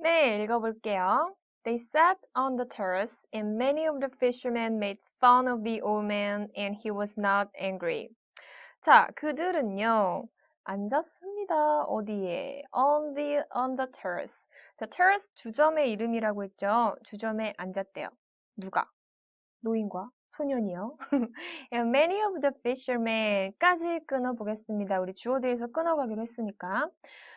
네, 읽어볼게요. They sat on the terrace, and many of the fishermen made fun of the old man, and he was not angry. 자, 그들은요, 앉았습니다. 어디에? On the terrace. 자, terrace 주점의 이름이라고 했죠. 주점에 앉았대요. 누가? 노인과 소년이요. And many of the fishermen까지 끊어보겠습니다. 우리 주어들에서 끊어가기로 했으니까.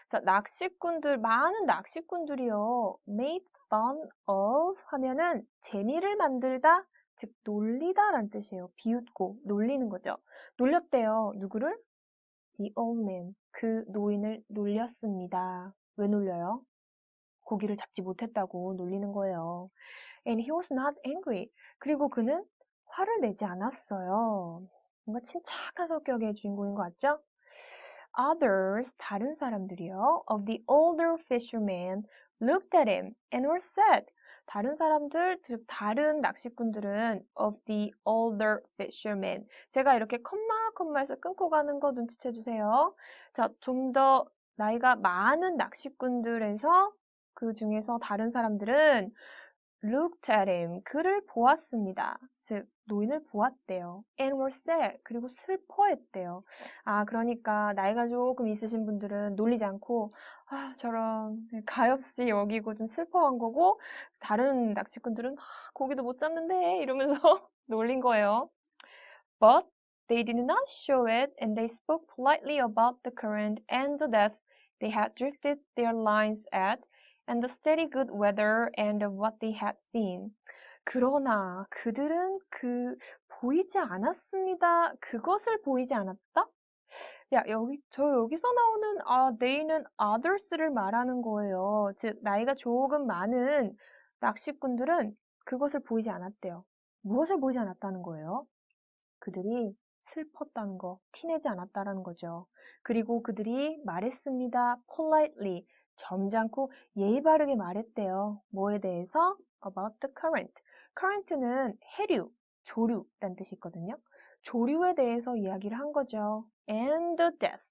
자, 낚시꾼들, 많은 낚시꾼들이요. made fun of 하면은 재미를 만들다, 즉 놀리다 라는 뜻이에요. 비웃고 놀리는 거죠. 놀렸대요. 누구를? The old man. 그 노인을 놀렸습니다. 왜 놀려요? 고기를 잡지 못했다고 놀리는 거예요. And he was not angry. 그리고 그는 화를 내지 않았어요. 뭔가 침착한 성격의 주인공인 것 같죠? Others, 다른 사람들이요. Of the older fishermen looked at him and were sad. 다른 사람들, 즉 다른 낚시꾼들은 of the older fishermen. 제가 이렇게 컴마에서 끊고 가는 거 눈치채 주세요. 자, 좀 더 나이가 많은 낚시꾼들에서 그 중에서 다른 사람들은 looked at him. 그를 보았습니다. 즉, 노인을 보았대요. and were sad. 그리고 슬퍼했대요. 아, 그러니까 나이가 조금 있으신 분들은 놀리지 않고 저런 가엾이 여기고 좀 슬퍼한 거고 다른 낚시꾼들은 고기도 못 잡는데 이러면서 놀린 거예요. But they did not show it and they spoke politely about the current and the depth they had drifted their lines at and the steady good weather and of what they had seen. 그러나 그들은 보이지 않았습니다. 그것을 보이지 않았다? 야, 여기서 나오는 they는 others를 말하는 거예요. 즉, 나이가 조금 많은 낚시꾼들은 그것을 보이지 않았대요. 무엇을 보이지 않았다는 거예요? 그들이 슬펐다는 거, 티내지 않았다라는 거죠. 그리고 그들이 말했습니다. politely, 점잖고 예의 바르게 말했대요. 뭐에 대해서? about the current. current는 해류, 조류라는 뜻이 있거든요. 조류에 대해서 이야기를 한 거죠. and the depth.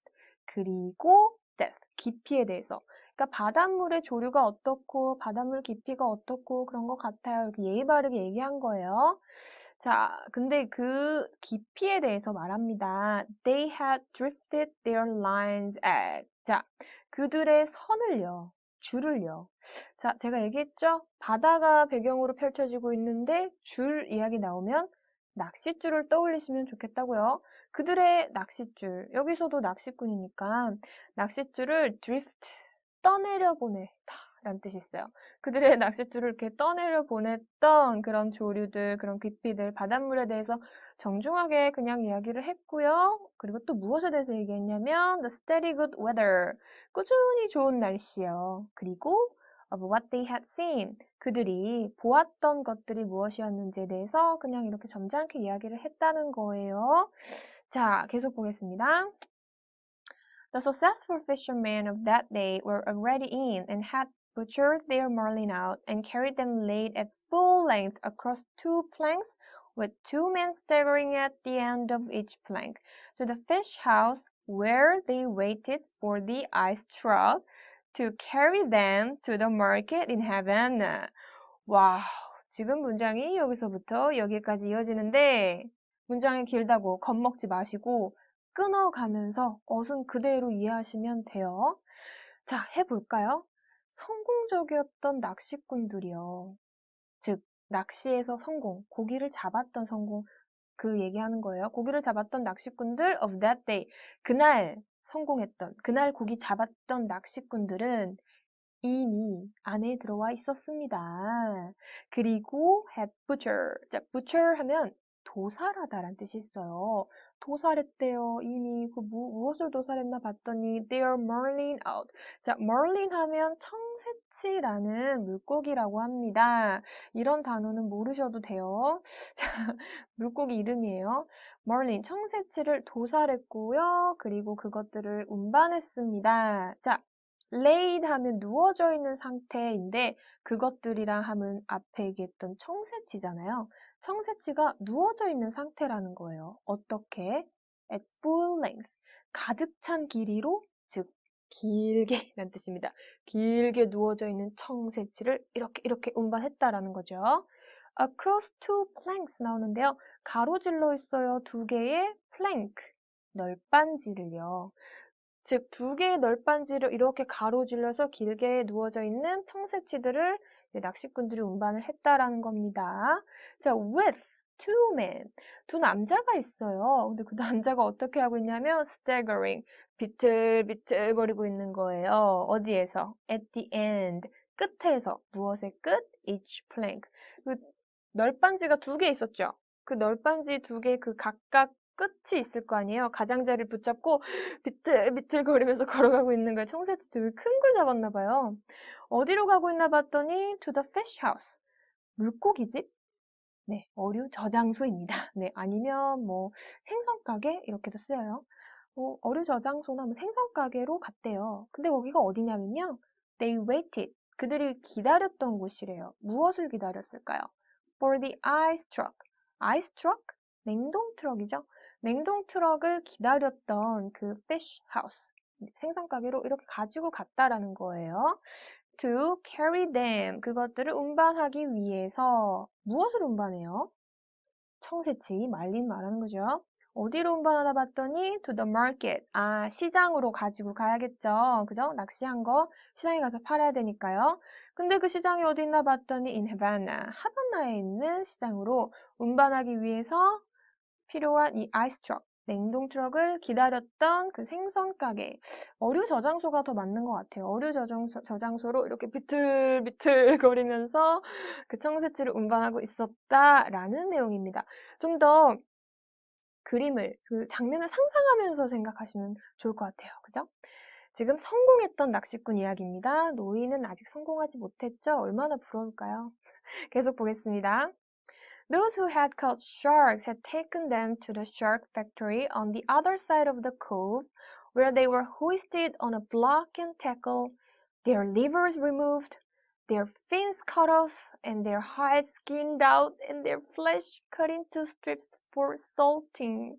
그리고 depth, 깊이에 대해서. 그러니까 바닷물의 조류가 어떻고 바닷물 깊이가 어떻고 그런 것 같아요. 이렇게 예의 바르게 얘기한 거예요. 자, 근데 그 깊이에 대해서 말합니다. They had drifted their lines at. 자, 그들의 선을요, 줄을요. 자, 제가 얘기했죠? 바다가 배경으로 펼쳐지고 있는데 줄 이야기 나오면 낚싯줄을 떠올리시면 좋겠다고요. 그들의 낚싯줄, 여기서도 낚시꾼이니까 낚싯줄을 drift, 떠내려 보내다 라는 뜻이 있어요. 그들의 낚싯줄을 이렇게 떠내려 보냈던 그런 조류들, 그런 깊이들, 바닷물에 대해서 정중하게 그냥 이야기를 했고요. 그리고 또 무엇에 대해서 얘기했냐면 the steady good weather, 꾸준히 좋은 날씨요. 그리고 of what they had seen, 그들이 보았던 것들이 무엇이었는지에 대해서 그냥 이렇게 점잖게 이야기를 했다는 거예요. 자, 계속 보겠습니다. The successful fishermen of that day were already in and had butchered their marlin out and carried them laid at full length across two planks, with two men staggering at the end of each plank, to the fish house where they waited for the ice truck to carry them to the market in Havana. 와, 지금 문장이 여기서부터 여기까지 이어지는데 문장이 길다고 겁먹지 마시고 끊어가면서 어순 그대로 이해하시면 돼요. 자, 해볼까요? 성공적이었던 낚시꾼들이요. 즉, 낚시에서 성공, 고기를 잡았던 성공, 그 얘기하는 거예요. 고기를 잡았던 낚시꾼들 of that day. 그날 성공했던, 그날 고기 잡았던 낚시꾼들은 이미 안에 들어와 있었습니다. 그리고 had butcher. 자, butcher 하면 도살하다라는 뜻이 있어요. 도살했대요. 이미 무엇을 도살했나 봤더니 their marlin out. 자, marlin 하면 청새치라는 물고기라고 합니다. 이런 단어는 모르셔도 돼요. 자, 물고기 이름이에요. marlin, 청새치를 도살했고요. 그리고 그것들을 운반했습니다. 자, laid 하면 누워져 있는 상태인데 그것들이랑 하면 앞에 얘기했던 청새치잖아요. 청새치가 누워져 있는 상태라는 거예요. 어떻게? At full length. 가득 찬 길이로, 즉 길게 라는 뜻입니다. 길게 누워져 있는 청새치를 이렇게 운반했다라는 거죠. Across two planks 나오는데요. 가로질러 있어요. 두 개의 plank, 널빤지를요. 즉, 두 개의 널빤지를 이렇게 가로질러서 길게 누워져 있는 청새치들을 이제 낚시꾼들이 운반을 했다라는 겁니다. 자, with two men. 두 남자가 있어요. 근데 그 남자가 어떻게 하고 있냐면 staggering. 비틀비틀거리고 있는 거예요. 어디에서? At the end. 끝에서. 무엇의 끝? Each plank. 그 널빤지가 두 개 있었죠. 그 널빤지 두 개 그 각각 끝이 있을 거 아니에요. 가장자리를 붙잡고 비틀비틀거리면서 걸어가고 있는 거예요. 청새치 되게 큰 걸 잡았나 봐요. 어디로 가고 있나 봤더니 to the fish house. 물고기집? 네, 어류 저장소입니다. 네, 아니면 뭐 생선 가게 이렇게도 쓰여요. 어류 저장소나 뭐 생선 가게로 갔대요. 근데 거기가 어디냐면요. They waited. 그들이 기다렸던 곳이래요. 무엇을 기다렸을까요? For the ice truck. ice truck? 냉동 트럭이죠. 냉동 트럭을 기다렸던 그 fish house. 생선 가게로 이렇게 가지고 갔다라는 거예요. To carry them. 그것들을 운반하기 위해서 무엇을 운반해요? 청새치, 말린 말하는 거죠. 어디로 운반하다 봤더니 to the market. 아, 시장으로 가지고 가야겠죠. 그죠? 낚시한 거 시장에 가서 팔아야 되니까요. 근데 그 시장이 어디 있나 봤더니 in Havana. 하바나에 있는 시장으로 운반하기 위해서 필요한 이 아이스 트럭, 냉동 트럭을 기다렸던 그 생선 가게. 어류 저장소가 더 맞는 것 같아요. 어류 저장소로 이렇게 비틀비틀 거리면서 그 청새치를 운반하고 있었다라는 내용입니다. 좀 더 그림을, 그 장면을 상상하면서 생각하시면 좋을 것 같아요. 그죠? 지금 성공했던 낚시꾼 이야기입니다. 노인은 아직 성공하지 못했죠? 얼마나 부러울까요? 계속 보겠습니다. Those who had caught sharks had taken them to the shark factory on the other side of the cove, where they were hoisted on a block and tackle, their livers removed, their fins cut off, and their hides skinned out, and their flesh cut into strips for salting.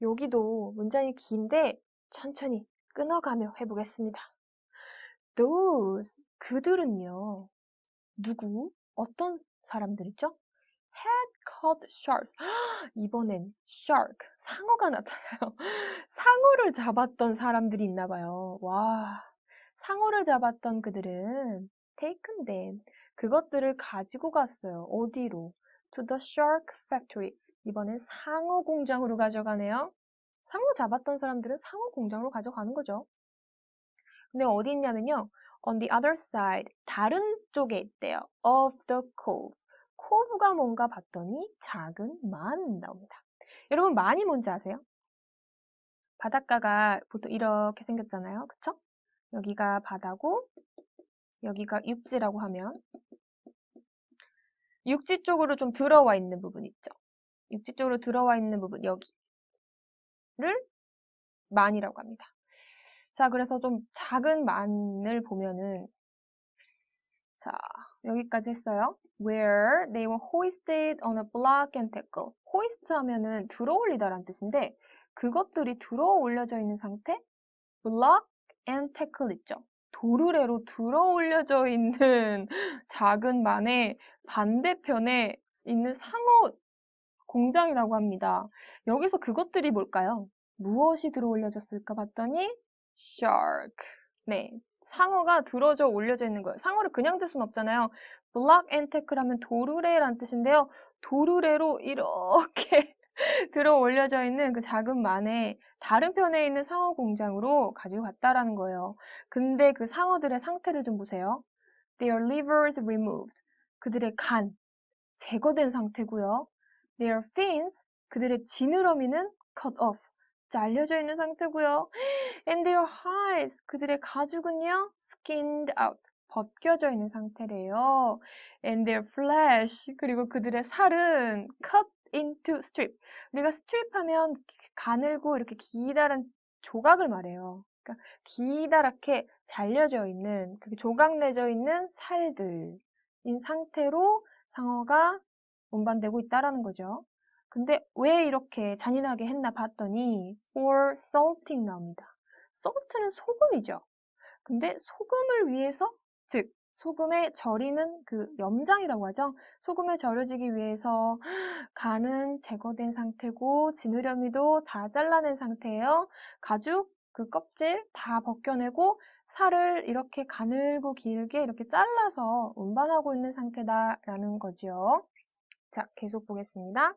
여기도 문장이 긴데 천천히 끊어가며 해보겠습니다. Those, 그들은요. 누구? 어떤 사람들이죠? had caught sharks. 이번엔 shark, 상어가 나타나요. 상어를 잡았던 사람들이 있나 봐요. 와, 상어를 잡았던 그들은 taken them. 그것들을 가지고 갔어요. 어디로? To the shark factory. 이번엔 상어 공장으로 가져가네요. 상어 잡았던 사람들은 상어 공장으로 가져가는 거죠. 근데 어디 있냐면요. On the other side, 다른 쪽에 있대요. Of the cove. cove가 뭔가 봤더니 작은 만 나옵니다. 여러분 만이 뭔지 아세요? 바닷가가 보통 이렇게 생겼잖아요. 그쵸? 여기가 바다고 여기가 육지라고 하면 육지 쪽으로 좀 들어와 있는 부분 있죠. 육지 쪽으로 들어와 있는 부분 여기를 만이라고 합니다. 자, 그래서 좀 작은 만을 보면은 자, 여기까지 했어요. Where they were hoisted on a block and tackle. hoist 하면은 들어 올리다라는 뜻인데 그것들이 들어 올려져 있는 상태? block and tackle 있죠. 도르래로 들어 올려져 있는 작은 만의 반대편에 있는 상어 공장이라고 합니다. 여기서 그것들이 뭘까요? 무엇이 들어 올려졌을까 봤더니 shark. 네, 상어가 들어져 올려져 있는 거예요. 상어를 그냥 들 수는 없잖아요. block and tackle 하면 도르래란 뜻인데요. 도르래로 이렇게 들어 올려져 있는 그 작은 만에 다른 편에 있는 상어 공장으로 가지고 갔다라는 거예요. 근데 그 상어들의 상태를 좀 보세요. Their livers removed. 그들의 간, 제거된 상태고요. Their fins, 그들의 지느러미는 cut off, 잘려져 있는 상태고요. And their hides, 그들의 가죽은요, skinned out, 벗겨져 있는 상태래요. And their flesh, 그리고 그들의 살은 cut into strip. 우리가 strip 하면 가늘고 이렇게 기다란 조각을 말해요. 그러니까 기다랗게 잘려져 있는, 그렇게 조각 내져 있는 살들인 상태로 상어가 운반되고 있다라는 거죠. 근데 왜 이렇게 잔인하게 했나 봤더니 for salting 나옵니다. salt는 소금이죠. 근데 소금을 위해서, 즉 소금에 절이는 그 염장이라고 하죠. 소금에 절여지기 위해서 간은 제거된 상태고 지느러미도 다 잘라낸 상태예요. 가죽, 그 껍질 다 벗겨내고 살을 이렇게 가늘고 길게 이렇게 잘라서 운반하고 있는 상태다라는 거죠. 자, 계속 보겠습니다.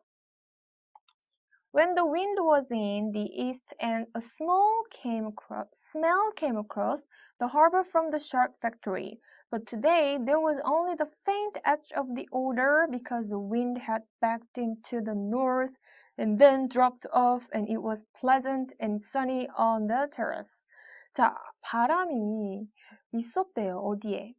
When the wind was in the east and a smell came across the harbor from the shark factory. But today there was only the faint edge of the odor because the wind had backed into the north and then dropped off and it was pleasant and sunny on the terrace. 자, 바람이 있었대요. 어디에?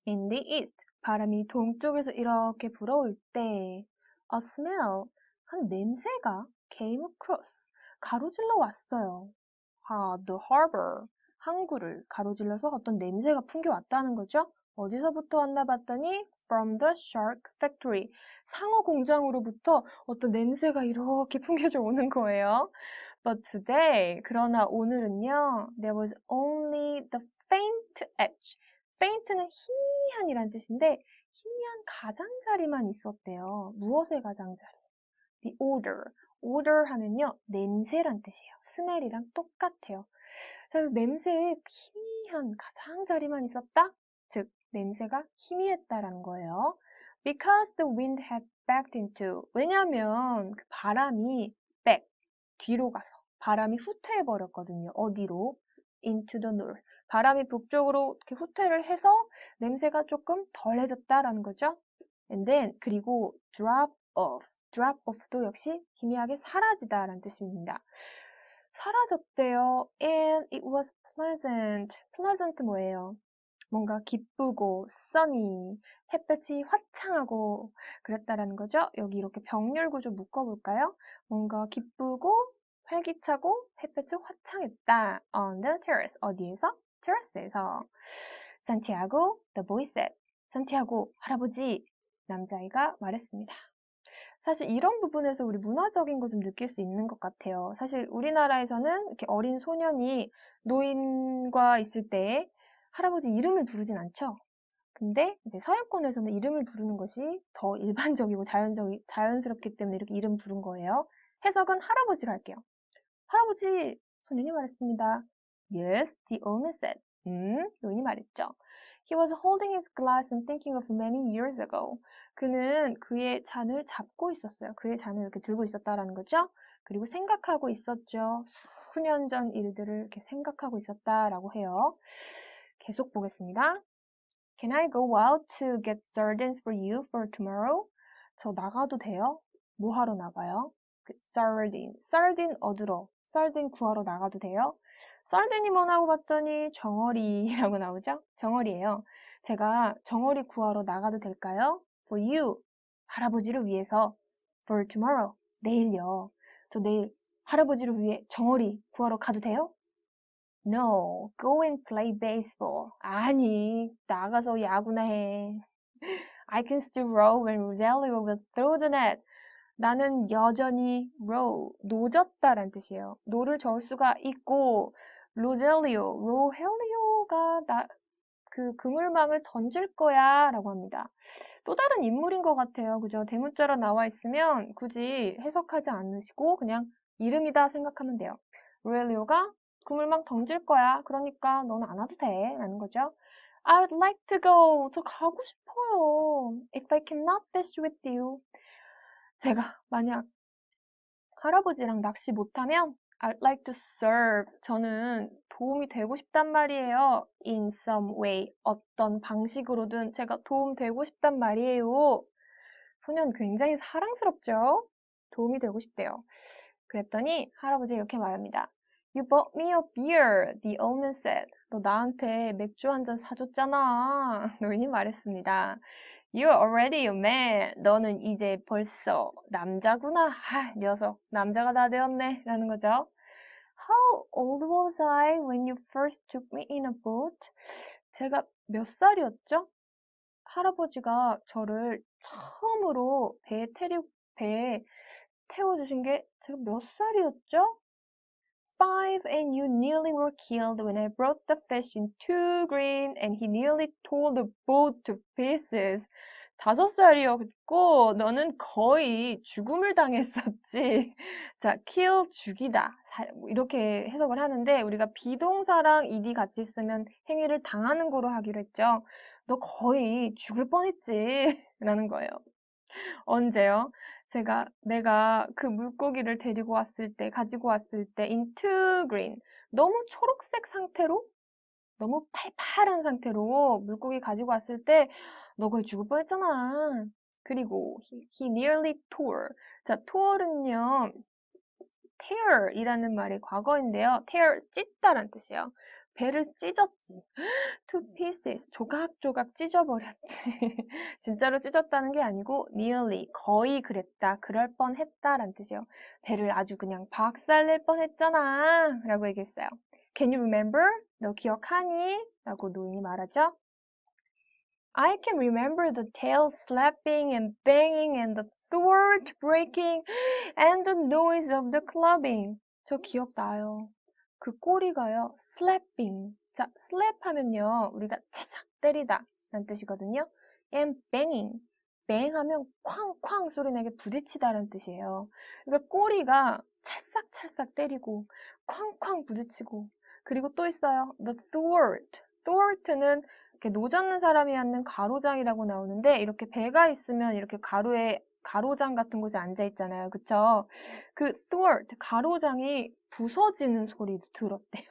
In the east. 바람이 동쪽에서 이렇게 불어올 때 a smell, 한 냄새가 came across, 가로질러 왔어요. the harbor, 항구를 가로질러서 어떤 냄새가 풍겨왔다는 거죠. 어디서부터 왔나 봤더니 from the shark factory, 상어 공장으로부터 어떤 냄새가 이렇게 풍겨져 오는 거예요. But today, 그러나 오늘은요, there was only the faint edge. faint는 희미한이란 뜻인데 희미한 가장자리만 있었대요. 무엇의 가장자리? The odor. odor 하면요, 냄새란 뜻이에요. smell이랑 똑같아요. 그래서 냄새에 희미한 가장자리만 있었다? 즉, 냄새가 희미했다라는 거예요. Because the wind had backed into. 왜냐하면 그 바람이 back, 뒤로 가서 바람이 후퇴해버렸거든요. 어디로? Into the north. 바람이 북쪽으로 이렇게 후퇴를 해서 냄새가 조금 덜해졌다라는 거죠. And then, 그리고 drop off. drop off도 역시 희미하게 사라지다라는 뜻입니다. 사라졌대요. And it was pleasant. pleasant 뭐예요? 뭔가 기쁘고 sunny, 햇볕이 화창하고 그랬다라는 거죠. 여기 이렇게 병렬 구조 묶어볼까요? 뭔가 기쁘고 활기차고 햇볕이 화창했다. On the terrace. 어디에서? terrace에서. 산티아고, the boy said. 산티아고, 할아버지, 남자아이가 말했습니다. 사실 이런 부분에서 우리 문화적인 거 좀 느낄 수 있는 것 같아요. 사실 우리나라에서는 이렇게 어린 소년이 노인과 있을 때 할아버지 이름을 부르진 않죠. 근데 이제 서양권에서는 이름을 부르는 것이 더 일반적이고 자연스럽기 때문에 이렇게 이름 부른 거예요. 해석은 할아버지로 할게요. 할아버지, 소년이 말했습니다. Yes, the owner said. 노인이 말했죠. He was holding his glass and thinking of many years ago. 그는 그의 잔을 잡고 있었어요. 그의 잔을 이렇게 들고 있었다라는 거죠. 그리고 생각하고 있었죠. 수년 전 일들을 이렇게 생각하고 있었다라고 해요. 계속 보겠습니다. Can I go out to get sardines for you for tomorrow? 저 나가도 돼요? 뭐 하러 나가요? sardine 얻으러, sardine 구하러 나가도 돼요? sardine이 뭐라고 봤더니 정어리라고 나오죠? 정어리예요. 제가 정어리 구하러 나가도 될까요? For you, 할아버지를 위해서. For tomorrow, 내일요. 저 내일 할아버지를 위해 정어리 구하러 가도 돼요? No, go and play baseball. 아니, 나가서 야구나 해. I can still row when Rogelio will throw the net. 나는 여전히 row, 노젓다란 뜻이에요. 노를 저을 수가 있고, 로헬리오가 그 그물망을 던질 거야 라고 합니다. 또 다른 인물인 것 같아요. 그죠? 대문자로 나와 있으면 굳이 해석하지 않으시고 그냥 이름이다 생각하면 돼요. 로헬리오가 그물망 던질 거야. 그러니까 너는 안 와도 돼. 라는 거죠. I'd like to go. 저 가고 싶어요. If I cannot fish with you. 제가 만약 할아버지랑 낚시 못하면 I'd like to serve. 저는 도움이 되고 싶단 말이에요. In some way. 어떤 방식으로든 제가 도움 되고 싶단 말이에요. 소년 굉장히 사랑스럽죠? 도움이 되고 싶대요. 그랬더니 할아버지 이렇게 말합니다. You bought me a beer, the omen said. 너 나한테 맥주 한 잔 사줬잖아. 노인이 말했습니다. You're already a man. 너는 이제 벌써 남자구나. 녀석, 남자가 다 되었네. 라는 거죠. How old was I when you first took me in a boat? 제가 몇 살이었죠? 할아버지가 저를 처음으로 배에 태워주신 게 제가 몇 살이었죠? 5 and you nearly were killed when I brought the fish in too green and he nearly tore the boat to pieces. 5살이었고 너는 거의 죽음을 당했었지. 자, kill, 죽이다. 이렇게 해석을 하는데 우리가 비동사랑 ed 같이 쓰면 행위를 당하는 거로 하기로 했죠. 너 거의 죽을 뻔했지. 라는 거예요. 언제요? 내가 그 물고기를 데리고 왔을 때, 가지고 왔을 때, in too green. 너무 초록색 상태로, 너무 팔팔한 상태로 물고기 가지고 왔을 때, 너 거의 죽을 뻔했잖아. 그리고, he nearly tore. 자, tore은요, tear 이라는 말의 과거인데요. tear, 찢다란 뜻이에요. 배를 찢었지. to pieces, 조각조각 찢어버렸지. 진짜로 찢었다는 게 아니고 nearly, 거의 그랬다, 그럴 뻔했다란 뜻이에요. 배를 아주 그냥 박살낼 뻔했잖아 라고 얘기했어요. Can you remember? 너 기억하니? 라고 노인이 말하죠. I can remember the tail slapping and banging and the thwart breaking and the noise of the clubbing. 저 기억나요. 그 꼬리가요, slapping. 자, slap 하면요, 우리가 차삭 때리다 라는 뜻이거든요. and banging. bang 하면 쾅쾅 소리 나게 부딪히다라는 뜻이에요. 그러니까 꼬리가 찰싹찰싹 때리고 쾅쾅 부딪히고 그리고 또 있어요. the thwart. thwart는 이렇게 노젓는 사람이 앉는 가로장이라고 나오는데 이렇게 배가 있으면 이렇게 가로장 같은 곳에 앉아 있잖아요. 그쵸? 그 thwart, 가로장이 부서지는 소리도 들었대요.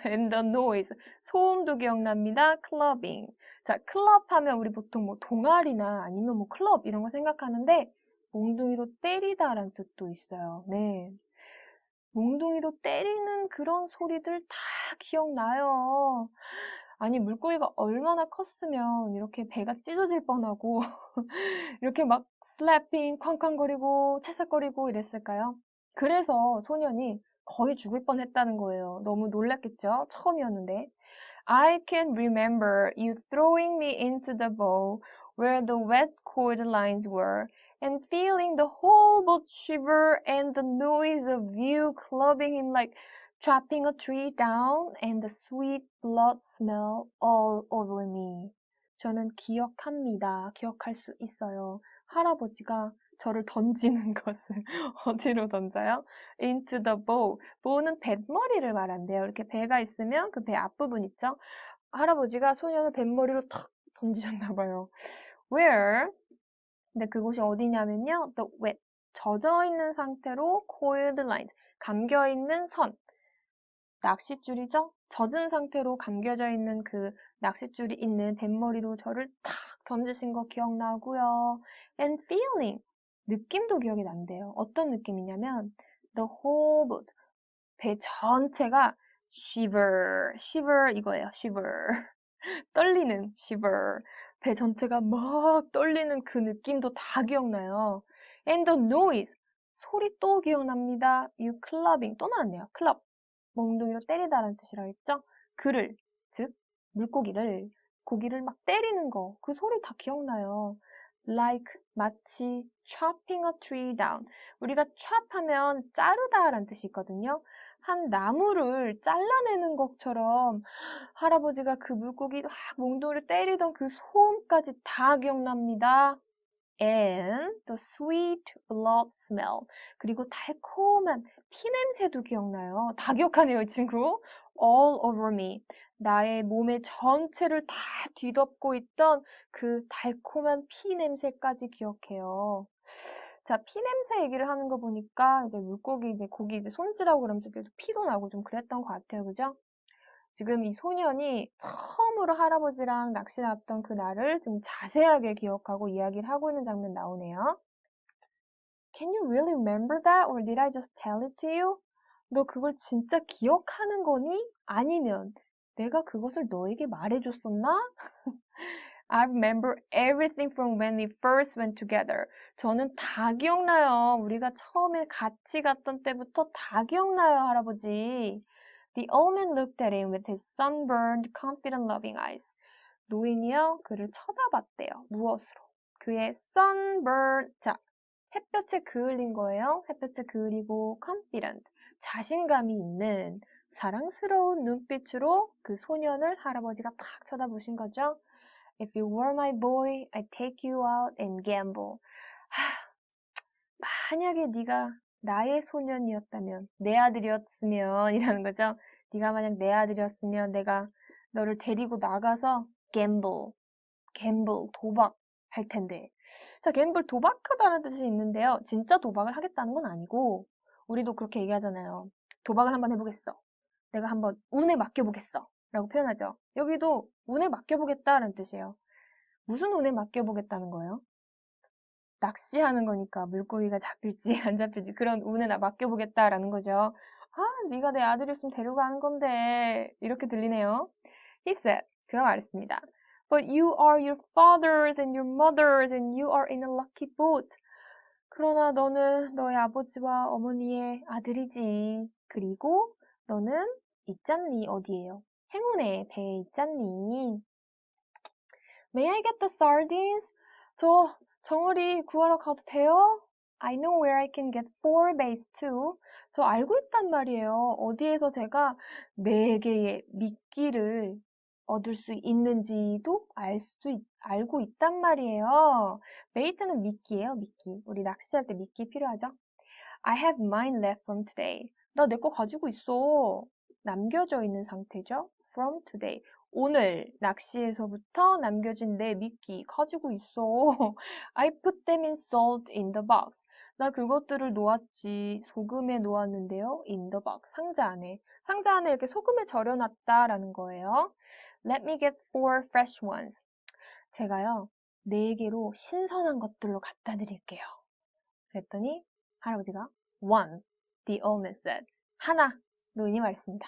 and the noise, 소음도 기억납니다. clubbing. 자, 클럽 하면 우리 보통 뭐 동아리나 아니면 뭐 클럽 이런 거 생각하는데 몽둥이로 때리다라는 뜻도 있어요. 네. 몽둥이로 때리는 그런 소리들 다 기억나요. 아니, 물고기가 얼마나 컸으면 이렇게 배가 찢어질 뻔하고 이렇게 막 슬래핑, 쾅쾅거리고 찰싹거리고 이랬을까요? 그래서 소년이 거의 죽을 뻔했다는 거예요. 너무 놀랐겠죠? 처음이었는데. I can remember you throwing me into the bowl where the wet cord lines were and feeling the whole boat shiver and the noise of you clubbing him like chopping a tree down and the sweet blood smell all over me. 저는 기억합니다. 기억할 수 있어요. 할아버지가 저를 던지는 것을 어디로 던져요? Into the bowl. bow는 뱃머리를 말한대요. 이렇게 배가 있으면 그 배 앞부분 있죠? 할아버지가 소년을 뱃머리로 탁 던지셨나 봐요. Where? 근데 그곳이 어디냐면요. The wet. 젖어 있는 상태로 coiled lines. 감겨 있는 선. 낚싯줄이죠? 젖은 상태로 감겨져 있는 그 낚싯줄이 있는 뱃머리로 저를 탁 던지신 거 기억나고요. And feeling. 느낌도 기억이 난대요. 어떤 느낌이냐면 the whole boat. 배 전체가 shiver. shiver 이거예요. shiver. 떨리는 shiver. 배 전체가 막 떨리는 그 느낌도 다 기억나요. And the noise. 소리 또 기억납니다. You clubbing. 또 나왔네요. club. 몽둥이로 때리다라는 뜻이라고 했죠? 그를, 즉 물고기를, 고기를 막 때리는 거, 그 소리 다 기억나요. Like, 마치 chopping a tree down. 우리가 chop 하면 자르다라는 뜻이 있거든요. 한 나무를 잘라내는 것처럼 할아버지가 그 물고기 막 몽둥이를 때리던 그 소음까지 다 기억납니다. And the sweet blood smell. 그리고 달콤한 피 냄새도 기억나요. 다 기억하네요, 이 친구. All over me. 나의 몸의 전체를 다 뒤덮고 있던 그 달콤한 피 냄새까지 기억해요. 자, 피 냄새 얘기를 하는 거 보니까 이제 물고기 고기 손질하고 그러면 피도 나고 좀 그랬던 것 같아요. 그죠? 지금 이 소년이 처음으로 할아버지랑 낚시 나왔던 그날을 좀 자세하게 기억하고 이야기를 하고 있는 장면 나오네요. Can you really remember that? Or did I just tell it to you? 너 그걸 진짜 기억하는 거니? 아니면 내가 그것을 너에게 말해줬었나? I remember everything from when we first went together. 저는 다 기억나요. 우리가 처음에 같이 갔던 때부터 다 기억나요, 할아버지. The old man looked at him with his sunburned, confident, loving eyes. 노인이요, 그를 쳐다봤대요. 무엇으로? 그의 sunburned, 자, 햇볕에 그을린 거예요. 햇볕에 그을리고 confident, 자신감이 있는 사랑스러운 눈빛으로 그 소년을 할아버지가 탁 쳐다보신 거죠. If you were my boy, I'd take you out and gamble. 만약에 네가 나의 소년이었다면, 내 아들이었으면 이라는 거죠. 네가 만약 내 아들이었으면 내가 너를 데리고 나가서 gamble, 도박할 텐데. 자, gamble 도박하다는 뜻이 있는데요. 진짜 도박을 하겠다는 건 아니고 우리도 그렇게 얘기하잖아요. 도박을 한번 해보겠어. 내가 한번 운에 맡겨보겠어. 라고 표현하죠. 여기도 운에 맡겨보겠다라는 뜻이에요. 무슨 운에 맡겨보겠다는 거예요? 낚시하는 거니까 물고기가 잡힐지 안 잡힐지 그런 운에 나 맡겨보겠다라는 거죠. 네가 내 아들이었으면 데려가는 건데 이렇게 들리네요. He said, 그가 말했습니다. But you are your fathers and your mothers and you are in a lucky boat. 그러나 너는 너의 아버지와 어머니의 아들이지. 그리고 너는 있잖니 어디에요? 행운의 배에 있잖니. May I get the sardines? 저 정어리 구하러 가도 돼요? I know where I can get 4 bass too. 저 알고 있단 말이에요. 어디에서 제가 4개의 미끼를 얻을 수 있는지도 알고 있단 말이에요. 베이트는 미끼예요, 미끼. 우리 낚시할 때 미끼 필요하죠? I have mine left from today. 나 내 거 가지고 있어. 남겨져 있는 상태죠? From today. 오늘 낚시에서부터 남겨진 내 미끼 가지고 있어. I put them in salt in the box. 나 그것들을 놓았지. 소금에 놓았는데요. In the box. 상자 안에. 상자 안에 이렇게 소금에 절여놨다라는 거예요. Let me get 4 fresh ones. 제가요, 4개로 신선한 것들로 갖다 드릴게요. 그랬더니 할아버지가 one, the old man said. 하나, 노인이 말했습니다.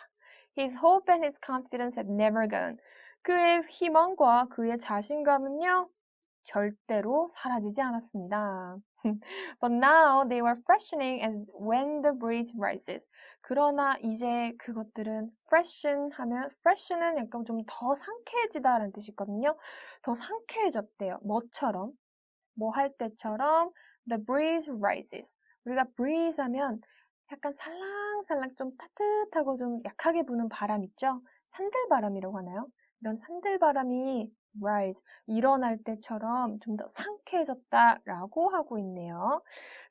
His hope and his confidence had never gone. 그의 희망과 그의 자신감은요, 절대로 사라지지 않았습니다. But now they were freshening as when the breeze rises. 그러나 이제 그것들은 freshen은 약간 좀 더 상쾌해지다라는 뜻이 있거든요. 더 상쾌해졌대요. 뭐처럼? 뭐 할 때처럼 the breeze rises. 우리가 breeze 하면 약간 살랑살랑 좀 따뜻하고 좀 약하게 부는 바람 있죠? 산들바람이라고 하나요? 이런 산들바람이 rise, 일어날 때처럼 좀 더 상쾌해졌다라고 하고 있네요.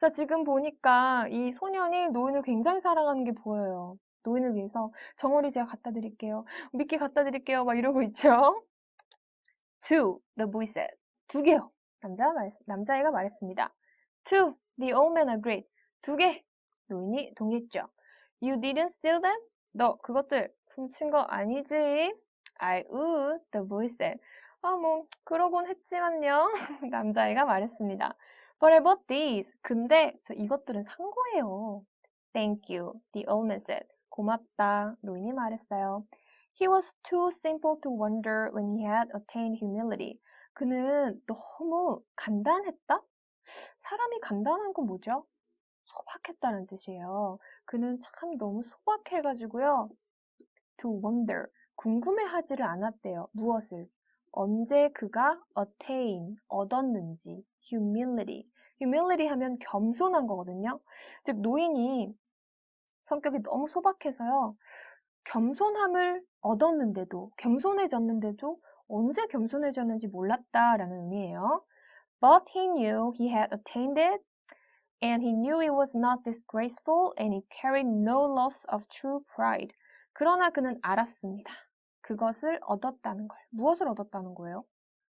자, 지금 보니까 이 소년이 노인을 굉장히 사랑하는 게 보여요. 노인을 위해서 정어리 제가 갖다 드릴게요. 미끼 갖다 드릴게요. 막 이러고 있죠? Two, the boy said. 2개요. 남자애가 말했습니다. Two, the old man agreed. 2개. 노인이 동의했죠. You didn't steal them? 너 그것들 훔친 거 아니지? I would, the boy said. 그러곤 했지만요. 남자애가 말했습니다. But I bought these. 근데 저 이것들은 산 거예요. Thank you, the old man said. 고맙다, 노인이 말했어요. He was too simple to wonder when he had attained humility. 그는 너무 간단했다? 사람이 간단한 건 뭐죠? 소박했다는 뜻이에요. 그는 참 너무 소박해가지고요. To wonder, 궁금해하지를 않았대요. 무엇을? 언제 그가 attain, 얻었는지. humility. humility 하면 겸손한 거거든요. 즉 노인이 성격이 너무 소박해서요. 겸손함을 얻었는데도, 겸손해졌는데도 언제 겸손해졌는지 몰랐다라는 의미예요. But he knew he had attained it, and he knew it was not disgraceful, and it carried no loss of true pride. 그러나 그는 알았습니다. 그것을 얻었다는 걸. 무엇을 얻었다는 거예요?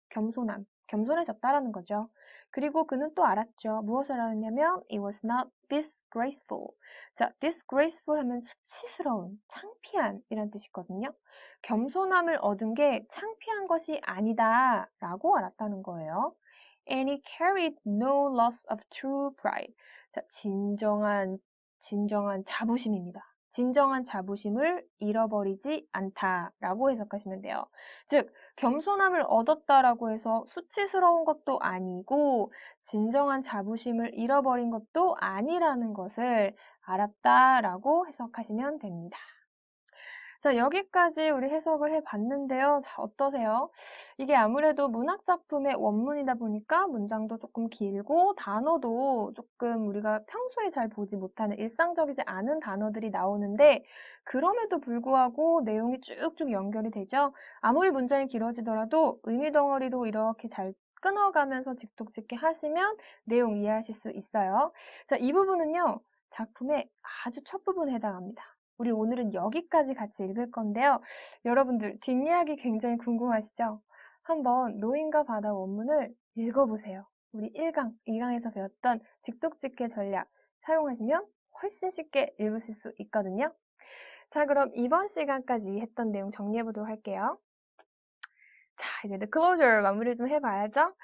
겸손함. 겸손해졌다라는 거죠. 그리고 그는 또 알았죠. 무엇을 알았냐면 it was not disgraceful. 자, disgraceful 하면 수치스러운, 창피한 이란 뜻이거든요. 겸손함을 얻은 게 창피한 것이 아니다 라고 알았다는 거예요. And it carried no loss of true pride. 자, 진정한 자부심입니다. 진정한 자부심을 잃어버리지 않다라고 해석하시면 돼요. 즉, 겸손함을 얻었다라고 해서 수치스러운 것도 아니고 진정한 자부심을 잃어버린 것도 아니라는 것을 알았다라고 해석하시면 됩니다. 자, 여기까지 우리 해석을 해봤는데요. 자, 어떠세요? 이게 아무래도 문학작품의 원문이다 보니까 문장도 조금 길고 단어도 조금 우리가 평소에 잘 보지 못하는 일상적이지 않은 단어들이 나오는데 그럼에도 불구하고 내용이 쭉쭉 연결이 되죠. 아무리 문장이 길어지더라도 의미 덩어리로 이렇게 잘 끊어가면서 직독직해 하시면 내용 이해하실 수 있어요. 자, 이 부분은요. 작품의 아주 첫 부분에 해당합니다. 우리 오늘은 여기까지 같이 읽을 건데요. 여러분들 뒷이야기 굉장히 궁금하시죠? 한번 노인과 바다 원문을 읽어보세요. 우리 1강, 2강에서 배웠던 직독직해 전략 사용하시면 훨씬 쉽게 읽으실 수 있거든요. 자, 그럼 이번 시간까지 했던 내용 정리해보도록 할게요. 자, 이제 The Closure 마무리 좀 해봐야죠.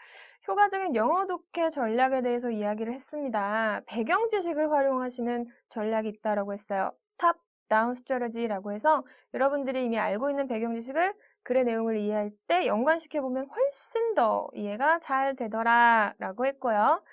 효과적인 영어 독해 전략에 대해서 이야기를 했습니다. 배경 지식을 활용하시는 전략이 있다고 했어요. 탑 다운 스트래티지라고 해서 여러분들이 이미 알고 있는 배경 지식을 글의 내용을 이해할 때 연관시켜보면 훨씬 더 이해가 잘 되더라 라고 했고요.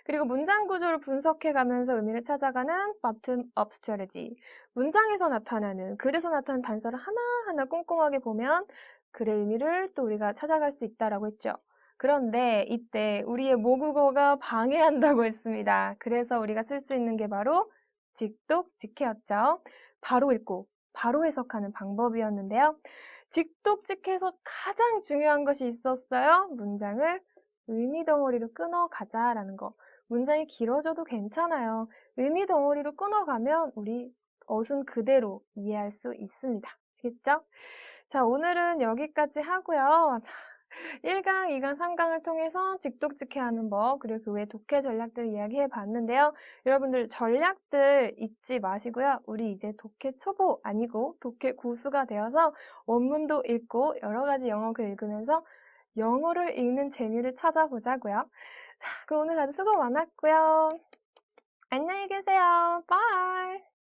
그리고 문장 구조를 분석해가면서 의미를 찾아가는 bottom up strategy. 문장에서 나타나는, 글에서 나타나는 단서를 하나하나 꼼꼼하게 보면 글의 의미를 또 우리가 찾아갈 수 있다라고 했죠. 그런데 이때 우리의 모국어가 방해한다고 했습니다. 그래서 우리가 쓸 수 있는 게 바로 직독직해였죠. 바로 읽고 바로 해석하는 방법이었는데요. 직독직해서 가장 중요한 것이 있었어요. 문장을 의미 덩어리로 끊어가자라는 거. 문장이 길어져도 괜찮아요. 의미 덩어리로 끊어가면 우리 어순 그대로 이해할 수 있습니다. 아시겠죠? 자, 오늘은 여기까지 하고요. 자, 1강, 2강, 3강을 통해서 직독직해하는 법, 그리고 그 외 독해 전략들 이야기해 봤는데요. 여러분들 전략들 잊지 마시고요. 우리 이제 독해 초보 아니고 독해 고수가 되어서 원문도 읽고 여러 가지 영어 글 읽으면서 영어를 읽는 재미를 찾아보자고요. 자, 그럼 오늘 다들 수고 많았고요. 안녕히 계세요. 바이.